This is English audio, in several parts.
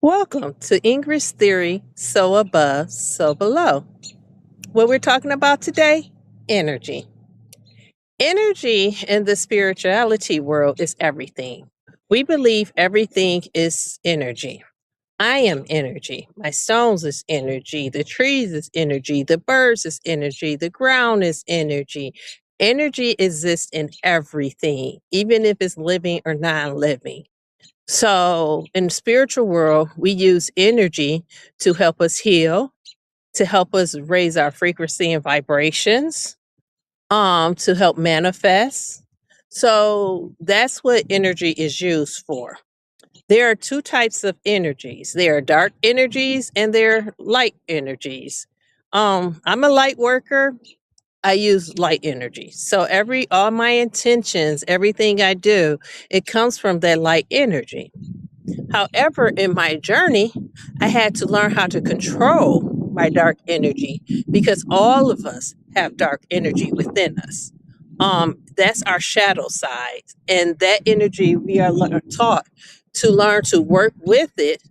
Welcome to Ingrid's Theory, So Above, So Below. What we're talking about today? Energy. Energy in the spirituality world is everything. We believe everything is energy. I am energy. My stones is energy. The trees is energy. The birds is energy. The ground is energy. Energy exists in everything, even if it's living or non living. So, in the spiritual world, we use energy to help us heal, to help us raise our frequency and vibrations, to help manifest. So, that's what energy is used for. There are two types of energies. There are dark energies and there are light energies. I'm a light worker. I use light energy. So all my intentions, everything I do, it comes from that light energy. However, in my journey, I had to learn how to control my dark energy because all of us have dark energy within us. That's our shadow side. And that energy, we are taught to learn to work with it,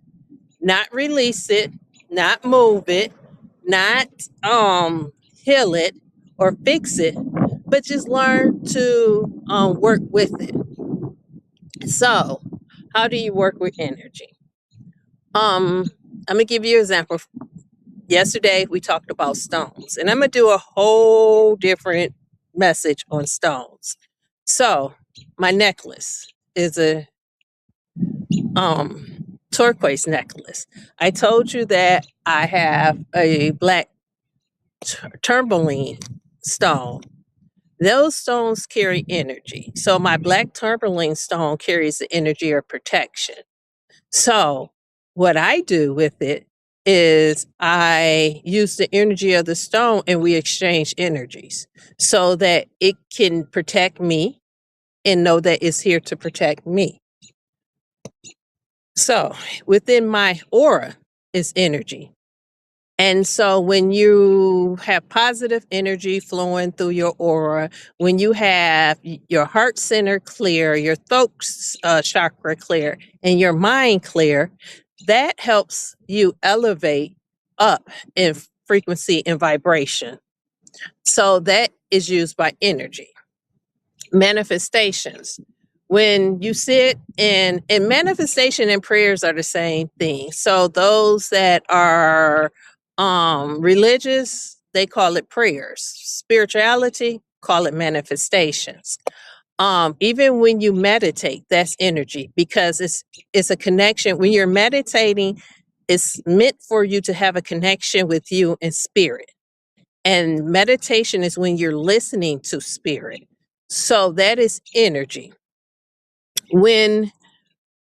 not release it, not move it, not heal it or fix it, but just learn to work with it. So, how do you work with energy? Um, I'm gonna give you an example. Yesterday we talked about stones, and I'm gonna do a whole different message on stones. So, my necklace is a turquoise necklace. I told you that I have a black tourmaline stone. Those stones carry energy. So my black tourmaline stone carries the energy of protection. So, what I do with it is I use the energy of the stone and we exchange energies so that it can protect me and know that it's here to protect me. So, within my aura is energy. And so when you have positive energy flowing through your aura, when you have your heart center clear, your throat chakra clear, and your mind clear, that helps you elevate up in frequency and vibration. So that is used by energy. Manifestations. When you sit and manifestation and prayers are the same thing. So those that are religious, they call it prayers. Spirituality, call it manifestations. Even when you meditate, that's energy because it's a connection. When you're meditating, it's meant for you to have a connection with you and spirit. And meditation is when you're listening to spirit. So that is energy. When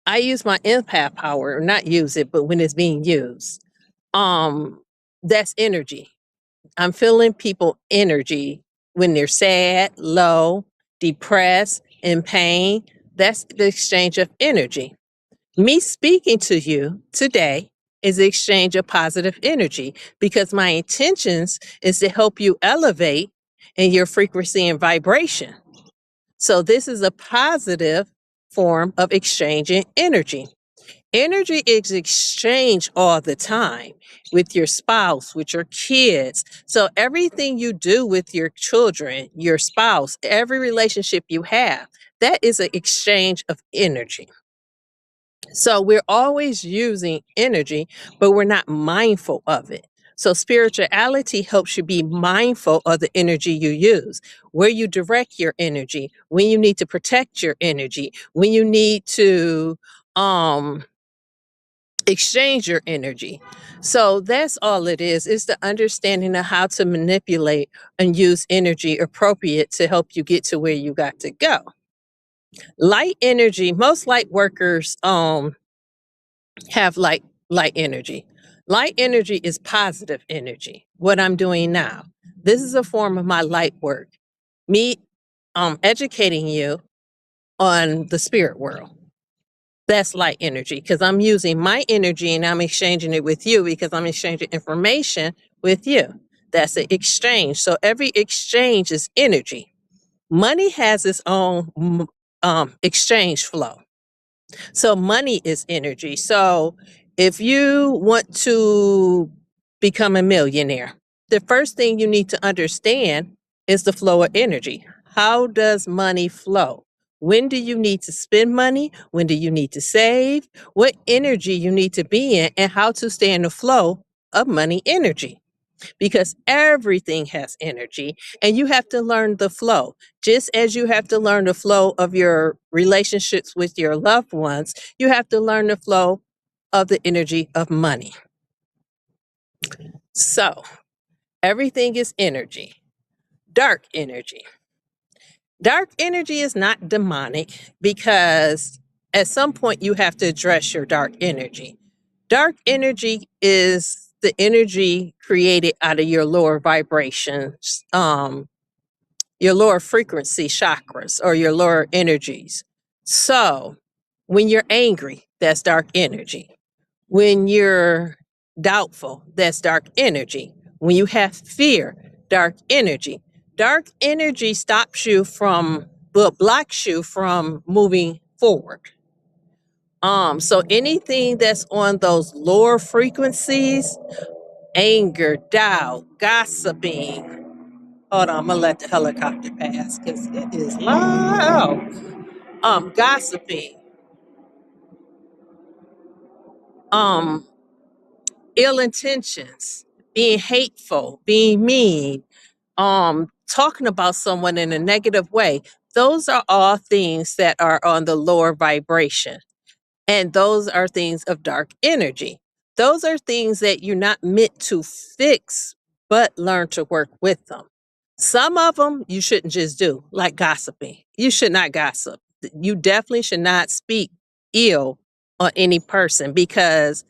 I use my empath power, or not use it, but when it's being used, um, that's energy. I'm feeling people energy when they're sad, low, depressed, in pain. That's the exchange of energy. Me speaking to you today is the exchange of positive energy because my intentions is to help you elevate in your frequency and vibration. So this is a positive form of exchanging energy. Energy is exchanged all the time with your spouse, with your kids. So everything you do with your children, your spouse, every relationship you have, that is an exchange of energy. So we're always using energy, but we're not mindful of it. So spirituality helps you be mindful of the energy you use, where you direct your energy, when you need to protect your energy, when you need to um exchange your energy. So that's all it is the understanding of how to manipulate and use energy appropriate to help you get to where you got to go. Light energy, most light workers have light energy. Light energy is positive energy. What I'm doing now. This is a form of my light work. Me educating you on the spirit world. That's light energy because I'm using my energy and I'm exchanging it with you because I'm exchanging information with you. That's an exchange. So every exchange is energy. Money has its own exchange flow. So money is energy. So If you want to become a millionaire, the first thing you need to understand is the flow of energy. How does money flow? When do you need to spend money? When do you need to save? What energy you need to be in, and how to stay in the flow of money energy, because everything has energy and you have to learn the flow. Just as you have to learn the flow of your relationships with your loved ones, you have to learn the flow of the energy of money. So, everything is energy. Dark energy. Dark energy is not demonic, because at some point you have to address your dark energy. Dark energy is the energy created out of your lower vibrations, your lower frequency chakras, or your lower energies. So when you're angry, that's dark energy. When you're doubtful, that's dark energy. When you have fear, dark energy. Dark energy stops you from, well, blocks you from moving forward. So anything that's on those lower frequencies, anger, doubt, gossiping. Hold on, I'm gonna let the helicopter pass because it is loud. Gossiping, um, ill intentions, being hateful, being mean, talking about someone in a negative way. Those are all things that are on the lower vibration. And those are things of dark energy. Those are things that you're not meant to fix, but learn to work with them. Some of them you shouldn't just do, like gossiping. You should not gossip. You definitely should not speak ill on any person, because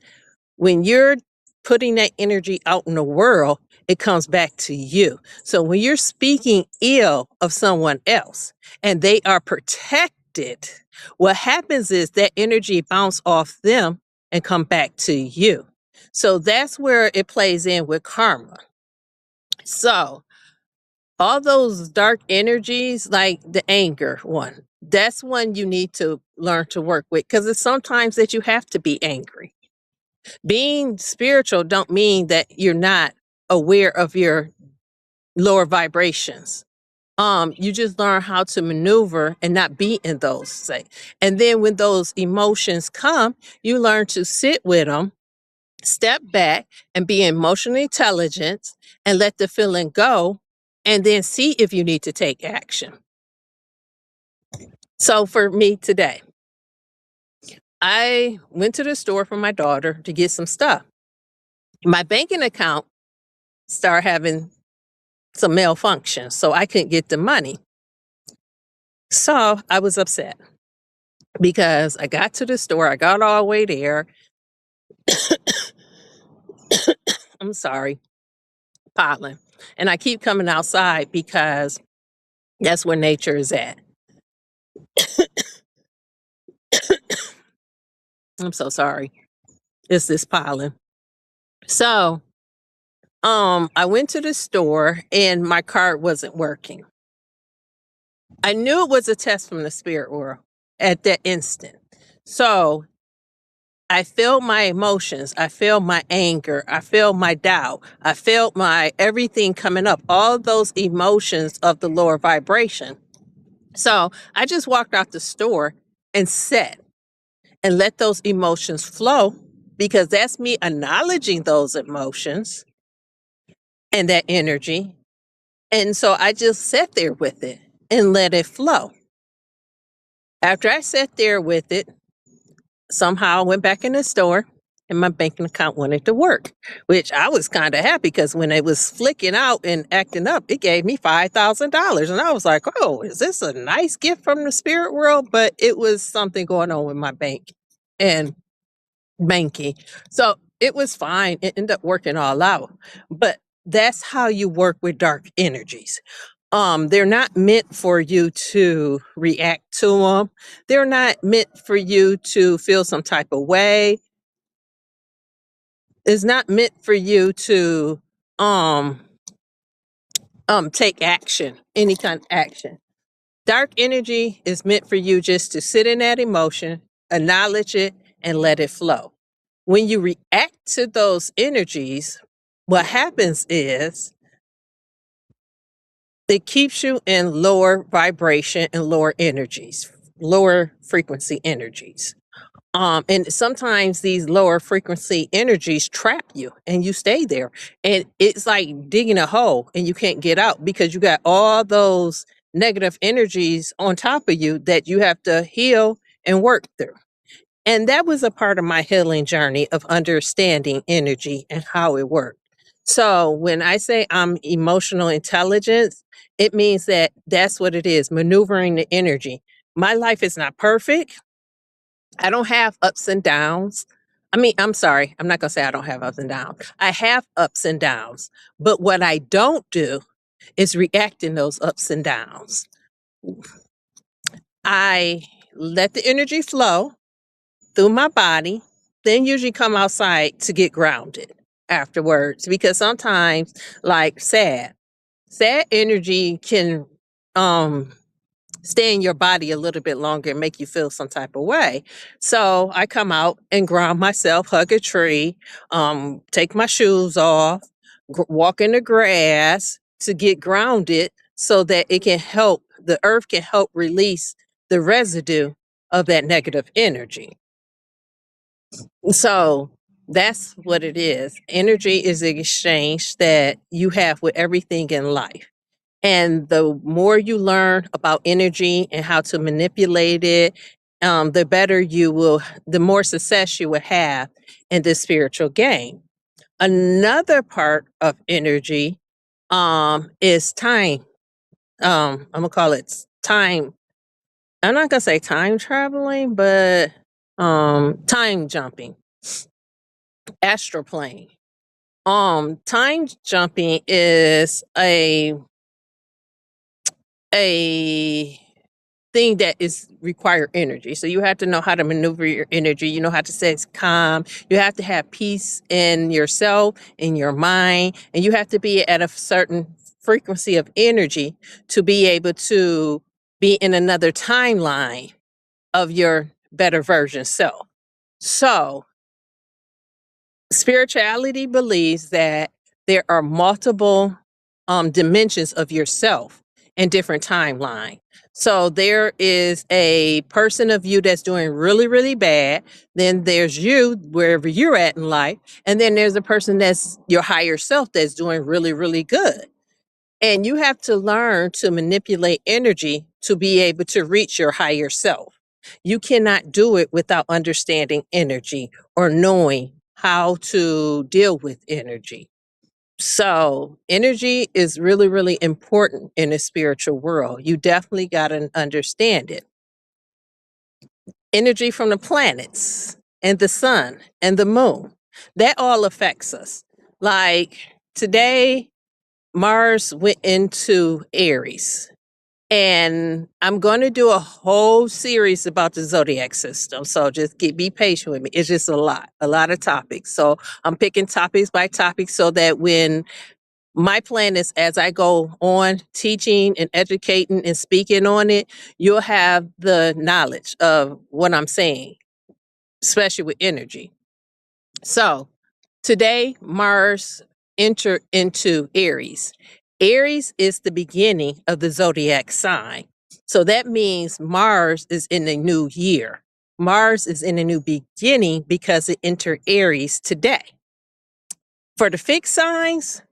when you're putting that energy out in the world, it comes back to you. So when you're speaking ill of someone else and they are protected, what happens is that energy bounce off them and come back to you. So that's where it plays in with karma. So all those dark energies, like the anger one, that's one you need to learn to work with, because it's sometimes that you have to be angry. Being spiritual don't mean that you're not aware of your lower vibrations. You just learn how to maneuver and not be in those, say. And then when those emotions come, you learn to sit with them, step back, and be emotionally intelligent, and let the feeling go, and then see if you need to take action. So for me today, I went to the store for my daughter to get some stuff. My banking account started having some malfunction, so I couldn't get the money. So I was upset because I got to the store, I got all the way there. I'm sorry, pollen. And I keep coming outside because that's where nature is at. I'm so sorry. It's this pollen. So I went to the store and my card wasn't working. I knew it was a test from the spirit world at that instant. So I felt my emotions. I felt my anger. I felt my doubt. I felt my everything coming up, all those emotions of the lower vibration. So I just walked out the store and sat and let those emotions flow, because that's me acknowledging those emotions and that energy. And so I just sat there with it and let it flow. After I sat there with it, somehow I went back in the store and my banking account wanted to work, which I was kind of happy, because when it was flicking out and acting up, it gave me $5,000. And I was like, oh, is this a nice gift from the spirit world? But it was something going on with my bank and banking. So it was fine. It ended up working all out. But that's how you work with dark energies. They're not meant for you to react to them. They're not meant for you to feel some type of way. It's not meant for you to um take action, any kind of action. Dark energy is meant for you just to sit in that emotion, acknowledge it, and let it flow. When you react to those energies, what happens is it keeps you in lower vibration and lower energies, lower frequency energies. And sometimes these lower frequency energies trap you and you stay there. And it's like digging a hole and you can't get out because you got all those negative energies on top of you that you have to heal and work through. And that was a part of my healing journey of understanding energy and how it worked. So when I say I'm emotional intelligence, it means that that's what it is, maneuvering the energy. My life is not perfect. I don't have ups and downs. I mean, I'm sorry, I'm not going to say I don't have ups and downs. I have ups and downs. But what I don't do is react in those ups and downs. I let the energy flow through my body, then usually come outside to get grounded afterwards because sometimes like sad energy can um stay in your body a little bit longer and make you feel some type of way. So I come out and ground myself, hug a tree, take my shoes off, walk in the grass to get grounded so that it can help, the earth can help release the residue of that negative energy. So that's what it is. Energy is an exchange that you have with everything in life. And the more you learn about energy and how to manipulate it, the better you will, the more success you will have in this spiritual game. Another part of energy is time. I'm gonna call it time. I'm not gonna say time traveling, but time jumping, astral plane. Time jumping is a thing that is require energy. So you have to know how to maneuver your energy. You know how to stay calm. You have to have peace in yourself, in your mind, and you have to be at a certain frequency of energy to be able to be in another timeline of your better version self. So spirituality believes that there are multiple dimensions of yourself in different timeline. So there is a person of you that's doing really, really bad. Then there's you wherever you're at in life. And then there's a person that's your higher self that's doing really, really good. And you have to learn to manipulate energy to be able to reach your higher self. You cannot do it without understanding energy or knowing how to deal with energy. So, energy is really, really important in the spiritual world. You definitely got to understand it. Energy from the planets and the sun and the moon, that all affects us. Like today, Mars went into Aries. And I'm going to do a whole series about the zodiac system. So just be patient with me. It's just a lot of topics. So I'm picking topics by topic so that when my plan is as I go on teaching and educating and speaking on it, you'll have the knowledge of what I'm saying, especially with energy. So today, Mars entered into Aries. Aries is the beginning of the zodiac sign. So that means Mars is in a new year. Mars is in a new beginning because it entered Aries today. For the fixed signs,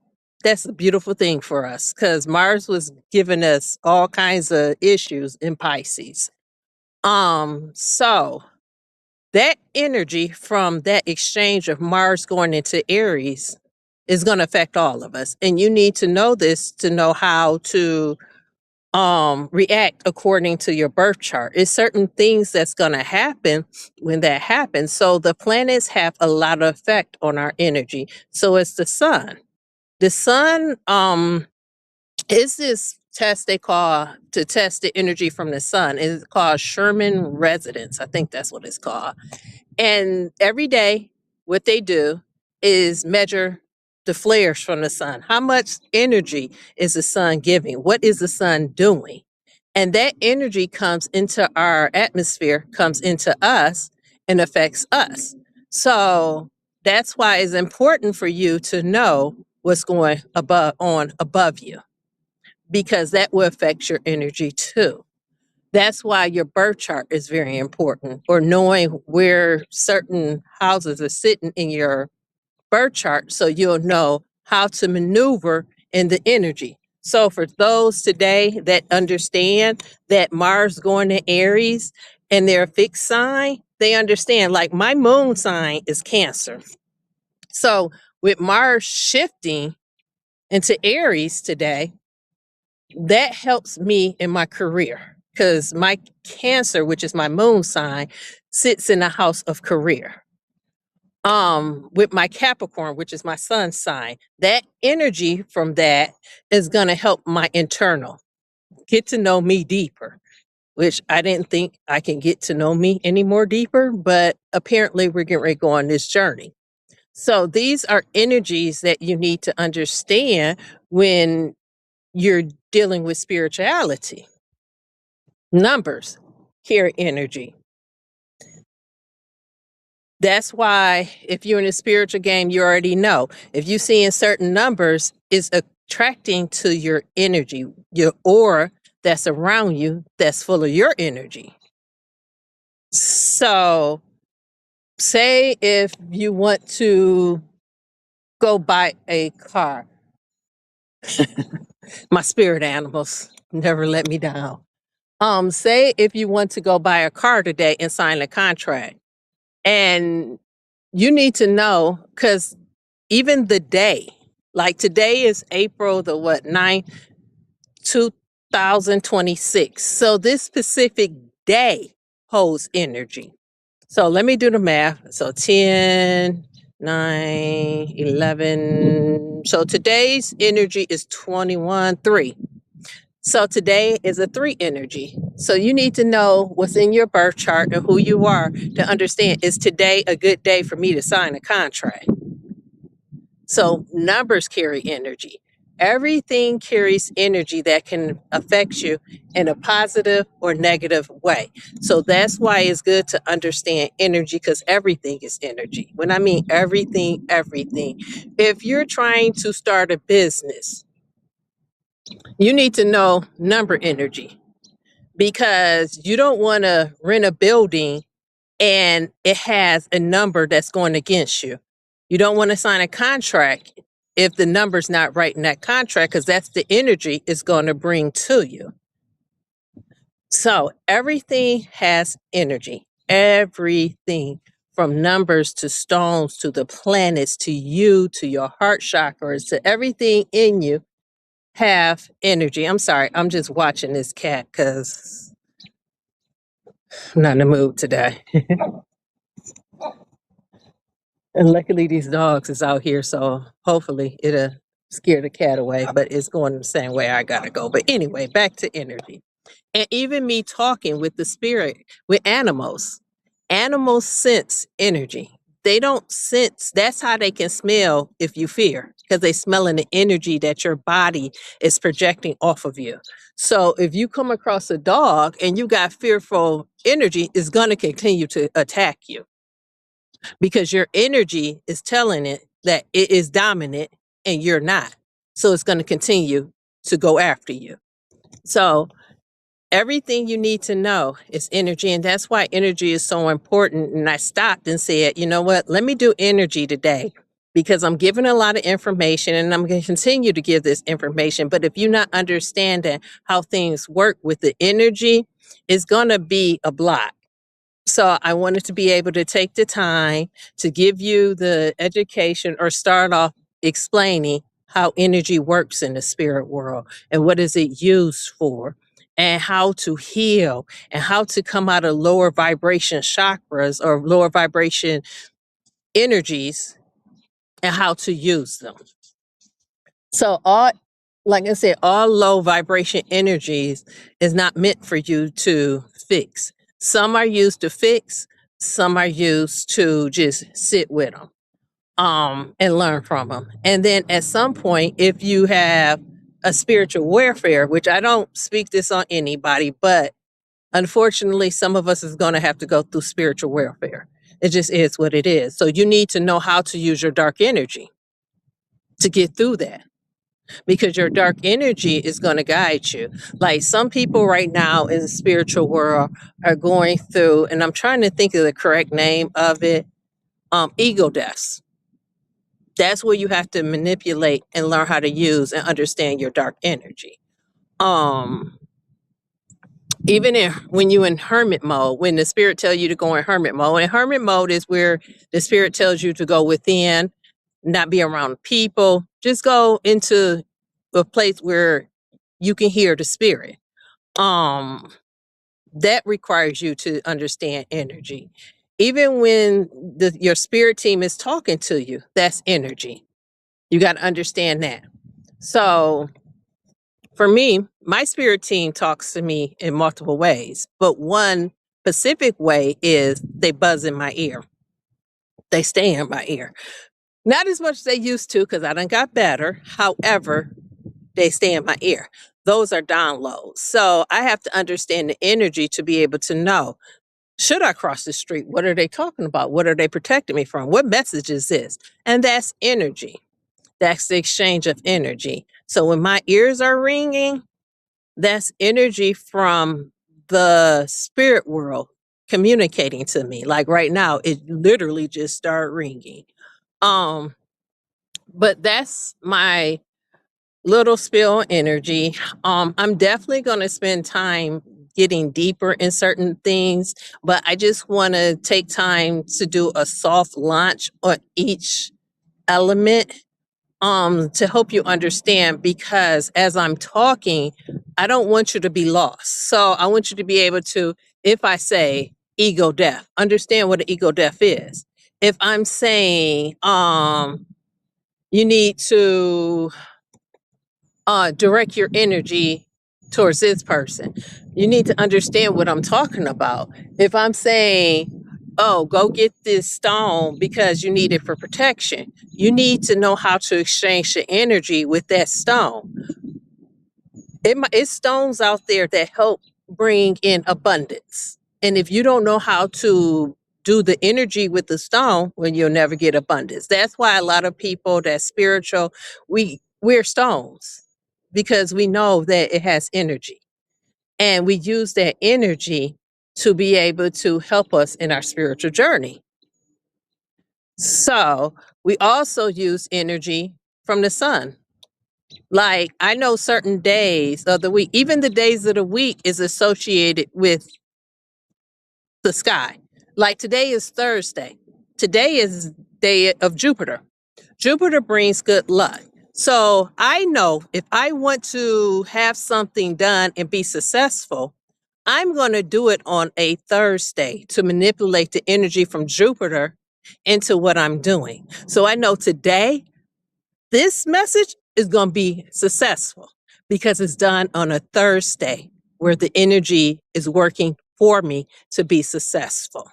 that's a beautiful thing for us because Mars was giving us all kinds of issues in Pisces. So that energy from that exchange of Mars going into Aries is going to affect all of us. And you need to know this to know how to react according to your birth chart. It's certain things that's going to happen when that happens. So the planets have a lot of effect on our energy. So it's the sun. The sun is this test they call to test the energy from the sun. It's called Sherman resonance. I think that's what it's called. And every day, what they do is measure the flares from the sun. How much energy is the sun giving? What is the sun doing? And that energy comes into our atmosphere, comes into us, and affects us. So that's why it's important for you to know what's going above you, because that will affect your energy too. That's why your birth chart is very important, or knowing where certain houses are sitting in your birth chart so you'll know how to maneuver in the energy. So for those today that understand that Mars going to Aries and they're a fixed sign, they understand, like my moon sign is Cancer. So with Mars shifting into Aries today, that helps me in my career because my Cancer, which is my moon sign, sits in the house of career. With my Capricorn, which is my sun sign, that energy from that is going to help my internal get to know me deeper, which I didn't think I can get to know me any more deeper, but apparently we're getting ready to go on this journey. So these are energies that you need to understand when you're dealing with spirituality. Numbers carry energy. That's why if you're in a spiritual game, you already know. If you see in certain numbers, it's attracting to your energy, your aura that's around you that's full of your energy. So say if you want to go buy a car, my spirit animals never let me down. Say if you want to go buy a car today and sign a contract, and you need to know, because even the day, like today is April the what, 9th, 2026. So this specific day holds energy. So let me do the math. So 10, 9, 11. So today's energy is 21, 3. So today is a 3 energy. So you need to know what's in your birth chart and who you are to understand, is today a good day for me to sign a contract? So numbers carry energy. Everything carries energy that can affect you in a positive or negative way. So that's why it's good to understand energy, because everything is energy. When I mean everything, everything. If you're trying to start a business, you need to know number energy, because you don't want to rent a building and it has a number that's going against you. You don't want to sign a contract if the number's not right in that contract, because that's the energy it's going to bring to you. So everything has energy. Everything, from numbers to stones to the planets to you to your heart chakras to everything in you have energy. I'm sorry, I'm just watching this cat because I'm not in the mood today. And luckily these dogs is out here, so hopefully it'll scare the cat away, but it's going the same way I gotta go. But anyway, back to energy. And even me talking with the spirit, with animals, animals sense energy. They don't sense, that's how they can smell if you fear, because they smell in the energy that your body is projecting off of you. So if you come across a dog and you got fearful energy, it's going to continue to attack you, because your energy is telling it that it is dominant and you're not. So it's going to continue to go after you. So everything you need to know is energy. And that's why energy is so important. And I stopped and said, you know what? Let me do energy today, because I'm giving a lot of information and I'm going to continue to give this information. But if you're not understanding how things work with the energy, it's going to be a block. So I wanted to be able to take the time to give you the education, or start off explaining how energy works in the spirit world and what is it used for, and how to heal, and how to come out of lower vibration chakras or lower vibration energies, and how to use them. So all, like I said, all low vibration energies is not meant for you to fix. Some are used to fix, some are used to just sit with them, and learn from them. And then at some point, if you have a spiritual warfare, which I don't speak this on anybody, but unfortunately, some of us is going to have to go through spiritual warfare. It just is what it is. So you need to know how to use your dark energy to get through that, because your dark energy is going to guide you. Like some people right now in the spiritual world are going through, and I'm trying to think of the correct name of it, ego deaths. That's where you have to manipulate and learn how to use and understand your dark energy. Um, even when you in hermit mode, when the spirit tell you to go in hermit mode, and hermit mode is where the spirit tells you to go within, not be around people, just go into a place where you can hear the spirit. Um, that requires you to understand energy. Even when your spirit team is talking to you, that's energy. You got to understand that. So for me, my spirit team talks to me in multiple ways, but one specific way is they buzz in my ear. They stay in my ear. Not as much as they used to, because I done got better. However, they stay in my ear. Those are downloads. So I have to understand the energy to be able to know, should I cross the street? What are they talking about? What are they protecting me from? What message is this? And that's energy. That's the exchange of energy. So when my ears are ringing, that's energy from the spirit world communicating to me. Like right now, it literally just started ringing. Um, but that's my little spill energy. I'm definitely going to spend time getting deeper in certain things, but I just want to take time to do a soft launch on each element, to help you understand, because as I'm talking, I don't want you to be lost. So I want you to be able to, if I say ego death, understand what an ego death is. If I'm saying you need to direct your energy towards this person, you need to understand what I'm talking about. If I'm saying, oh, go get this stone because you need it for protection, you need to know how to exchange the energy with that stone. It's stones out there that help bring in abundance. And if you don't know how to do the energy with the stone, well, you'll never get abundance. That's why a lot of people that's spiritual, we're stones, because we know that it has energy. And we use that energy to be able to help us in our spiritual journey. So we also use energy from the sun. Like I know certain days of the week, even the days of the week is associated with the sky. Like today is Thursday. Today is day of Jupiter. Jupiter brings good luck. So I know if I want to have something done and be successful, I'm going to do it on a Thursday to manipulate the energy from Jupiter into what I'm doing. So I know today this message is going to be successful because it's done on a Thursday where the energy is working for me to be successful.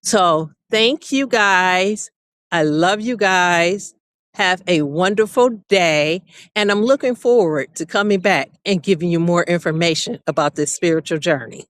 So thank you guys. I love you guys. Have a wonderful day. And I'm looking forward to coming back and giving you more information about this spiritual journey.